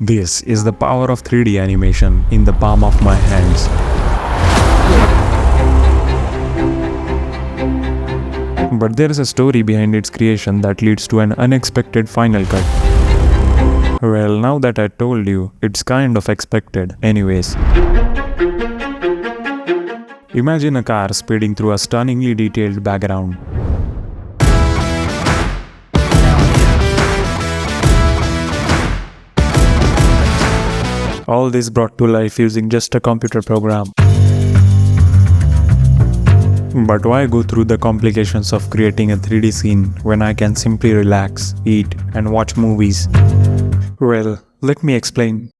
This is the power of 3D animation in the palm of my hands. But there is a story behind its creation that leads to an unexpected final cut. Well, now that I told you, it's kind of expected. Anyways. Imagine a car speeding through a stunningly detailed background. All this brought to life using just a computer program. But why go through the complications of creating a 3D scene when I can simply relax, eat, and watch movies? Well, let me explain.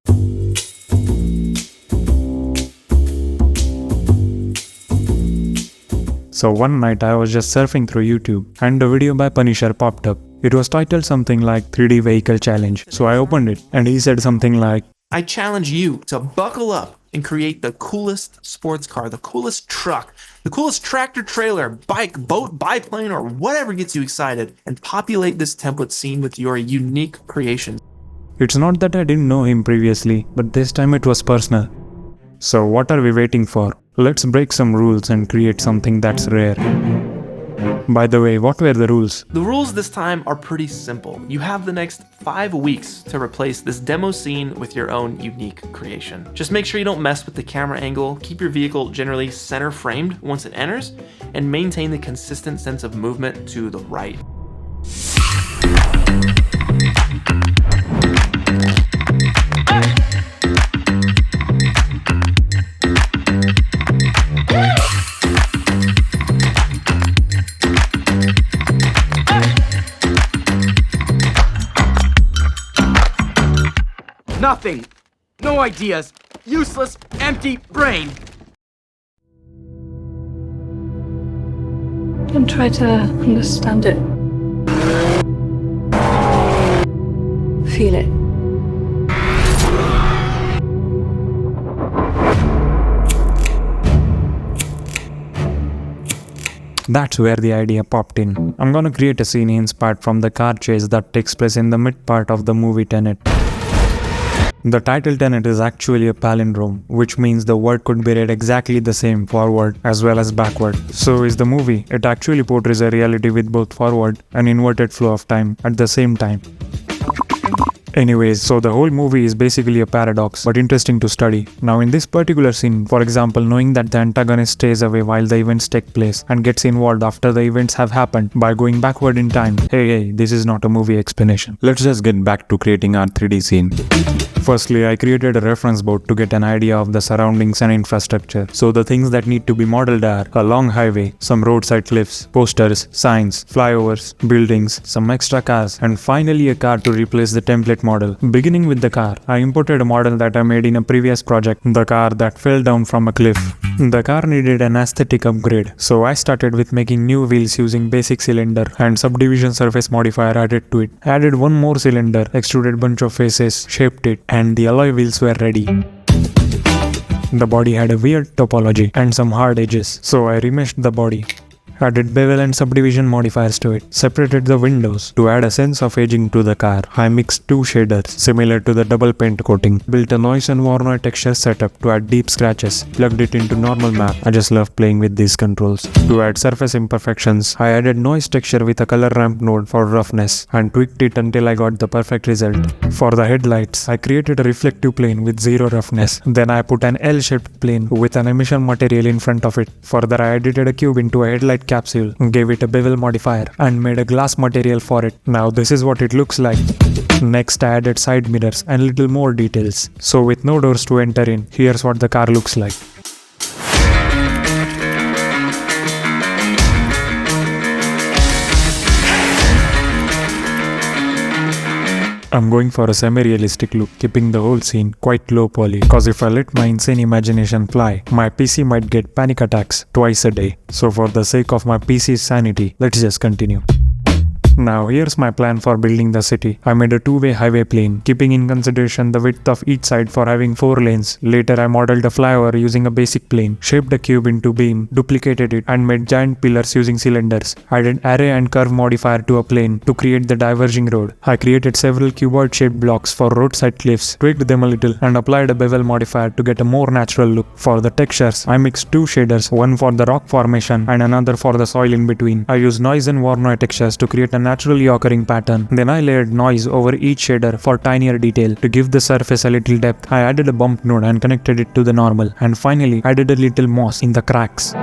So one night I was just surfing through YouTube and a video by Punisher popped up. It was titled something like 3D Vehicle Challenge. So I opened it and he said something like, I challenge you to buckle up and create the coolest sports car, the coolest truck, the coolest tractor trailer, bike, boat, biplane, or whatever gets you excited, and populate this template scene with your unique creation. It's not that I didn't know him previously, but this time it was personal. So what are we waiting for? Let's break some rules and create something that's rare. By the way, what were the rules? The rules this time are pretty simple. You have the next 5 weeks to replace this demo scene with your own unique creation. Just make sure you don't mess with the camera angle, keep your vehicle generally center framed once it enters, and maintain the consistent sense of movement to the right. Nothing. No ideas. Useless, empty brain. Don't try to understand it. Feel it. That's where the idea popped in. I'm gonna create a scene inspired from the car chase that takes place in the mid part of the movie Tenet. The title Tenet is actually a palindrome, which means the word could be read exactly the same forward as well as backward. So is the movie. It actually portrays a reality with both forward and inverted flow of time at the same time. Anyways, so the whole movie is basically a paradox, but interesting to study. Now in this particular scene, for example, knowing that the antagonist stays away while the events take place and gets involved after the events have happened by going backward in time. Hey, this is not a movie explanation. Let's just get back to creating our 3D scene. Firstly, I created a reference board to get an idea of the surroundings and infrastructure. So the things that need to be modeled are a long highway, some roadside cliffs, posters, signs, flyovers, buildings, some extra cars, and finally a car to replace the template model. Beginning with the car, I imported a model that I made in a previous project, the car that fell down from a cliff. The car needed an aesthetic upgrade, so I started with making new wheels using basic cylinder and subdivision surface modifier added to it. Added one more cylinder, extruded bunch of faces, shaped it, and the alloy wheels were ready. The body had a weird topology and some hard edges, so I remeshed the body. Added bevel and subdivision modifiers to it. Separated the windows to add a sense of aging to the car. I mixed two shaders similar to the double paint coating. Built a noise and Voronoi texture setup to add deep scratches. Plugged it into normal map. I just love playing with these controls. To add surface imperfections, I added noise texture with a color ramp node for roughness and tweaked it until I got the perfect result. For the headlights, I created a reflective plane with zero roughness. Then I put an L-shaped plane with an emission material in front of it. Further, I edited a cube into a headlight capsule, gave it a bevel modifier, and made a glass material for it. Now this is what it looks like. Next, I added side mirrors and little more details. So with no doors to enter in, here's what the car looks like. I'm going for a semi-realistic look, keeping the whole scene quite low poly, cause if I let my insane imagination fly, my PC might get panic attacks twice a day. So for the sake of my PC's sanity, let's just continue. Now here's my plan for building the city. I made a two-way highway plane, keeping in consideration the width of each side for having 4 lanes. Later I modeled a flyover using a basic plane, shaped a cube into beam, duplicated it, and made giant pillars using cylinders. Added array and curve modifier to a plane to create the diverging road. I created several cuboid-shaped blocks for roadside cliffs, tweaked them a little, and applied a bevel modifier to get a more natural look. For the textures, I mixed 2 shaders, one for the rock formation and another for the soil in between. I used noise and Voronoi textures to create a naturally occurring pattern. Then I layered noise over each shader for tinier detail. To give the surface a little depth, I added a bump node and connected it to the normal. And finally, added a little moss in the cracks.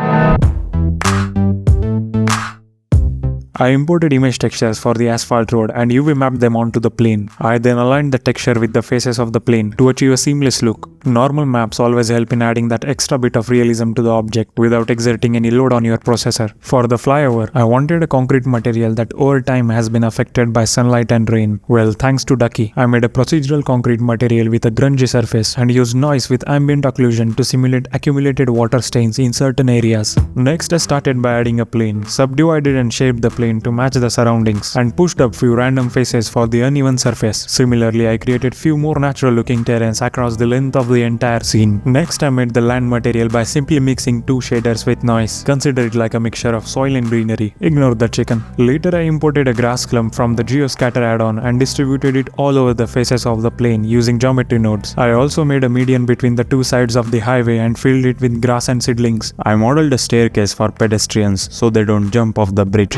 I imported image textures for the asphalt road and UV mapped them onto the plane. I then aligned the texture with the faces of the plane to achieve a seamless look. Normal maps always help in adding that extra bit of realism to the object without exerting any load on your processor. For the flyover, I wanted a concrete material that over time has been affected by sunlight and rain. Well, thanks to Ducky, I made a procedural concrete material with a grungy surface and used noise with ambient occlusion to simulate accumulated water stains in certain areas. Next, I started by adding a plane, subdivided and shaped the plane to match the surroundings, and pushed up few random faces for the uneven surface. Similarly, I created few more natural looking terrains across the length of the entire scene. Next, I made the land material by simply mixing 2 shaders with noise. Consider it like a mixture of soil and greenery. Ignore the chicken. Later, I imported a grass clump from the Geoscatter add-on and distributed it all over the faces of the plane using geometry nodes. I also made a median between the 2 sides of the highway and filled it with grass and seedlings. I modeled a staircase for pedestrians so they don't jump off the bridge.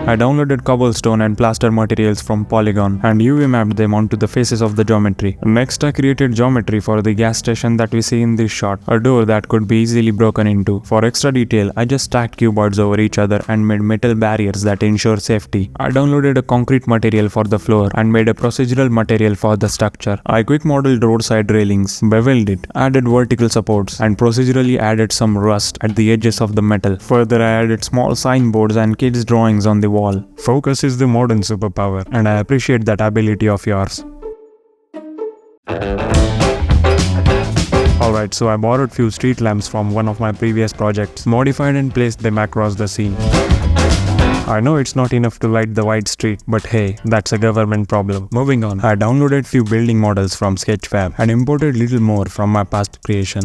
I downloaded cobblestone and plaster materials from Polygon and UV mapped them onto the faces of the geometry. Next, I created geometry for the gas station that we see in this shot, a door that could be easily broken into. For extra detail, I just stacked cuboids over each other and made metal barriers that ensure safety. I downloaded a concrete material for the floor and made a procedural material for the structure. I quick modeled roadside railings, beveled it, added vertical supports, and procedurally added some rust at the edges of the metal. Further, I added small signboards and kids' drawings on the wall. Focus is the modern superpower, and I appreciate that ability of yours. Alright, so I borrowed few street lamps from one of my previous projects, modified and placed them across the scene. I know it's not enough to light the wide street, but hey, that's a government problem. Moving on, I downloaded few building models from Sketchfab and imported little more from my past creation.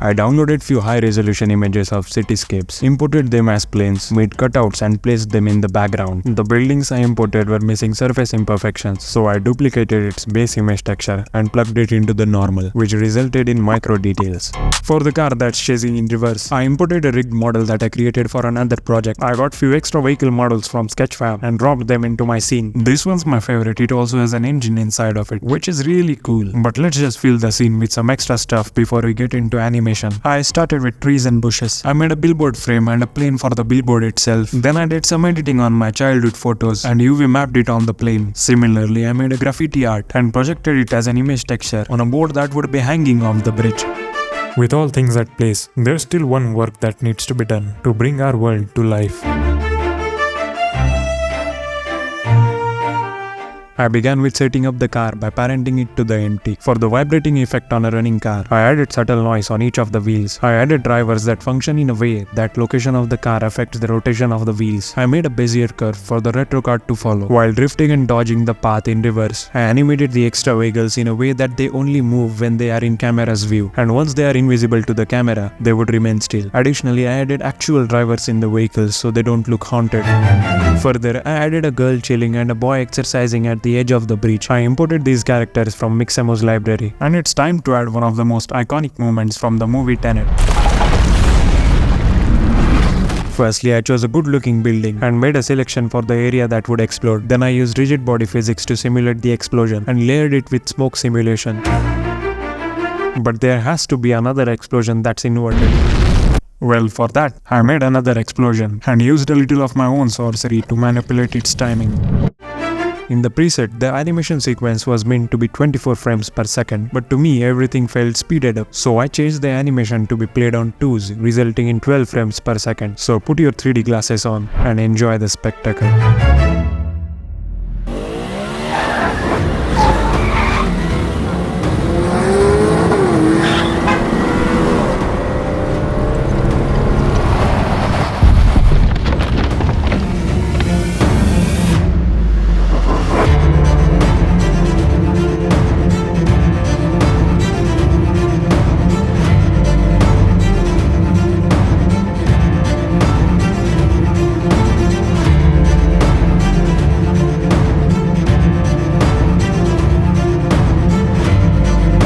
I downloaded few high-resolution images of cityscapes, imported them as planes, made cutouts and placed them in the background. The buildings I imported were missing surface imperfections, so I duplicated its base image texture and plugged it into the normal, which resulted in micro details. For the car that's chasing in reverse, I imported a rigged model that I created for another project. I got few extra vehicle models from Sketchfab and dropped them into my scene. This one's my favorite, it also has an engine inside of it, which is really cool. But let's just fill the scene with some extra stuff before we get into animation. I started with trees and bushes. I made a billboard frame and a plane for the billboard itself. Then I did some editing on my childhood photos and UV mapped it on the plane. Similarly, I made a graffiti art and projected it as an image texture on a board that would be hanging off the bridge. With all things at place, there's still one work that needs to be done to bring our world to life. I began with setting up the car by parenting it to the empty. For the vibrating effect on a running car, I added subtle noise on each of the wheels. I added drivers that function in a way that location of the car affects the rotation of the wheels. I made a Bezier curve for the retro car to follow. While drifting and dodging the path in reverse, I animated the extra vehicles in a way that they only move when they are in camera's view, and once they are invisible to the camera, they would remain still. Additionally, I added actual drivers in the vehicles so they don't look haunted. Further, I added a girl chilling and a boy exercising at the edge of the bridge. I imported these characters from Mixamo's library, and it's time to add one of the most iconic moments from the movie Tenet. Firstly, I chose a good-looking building and made a selection for the area that would explode. Then I used rigid body physics to simulate the explosion and layered it with smoke simulation. But there has to be another explosion that's inverted. Well, for that, I made another explosion and used a little of my own sorcery to manipulate its timing. In the preset, the animation sequence was meant to be 24 frames per second, but to me everything felt speeded up, so I changed the animation to be played on 2s, resulting in 12 frames per second. So put your 3D glasses on and enjoy the spectacle.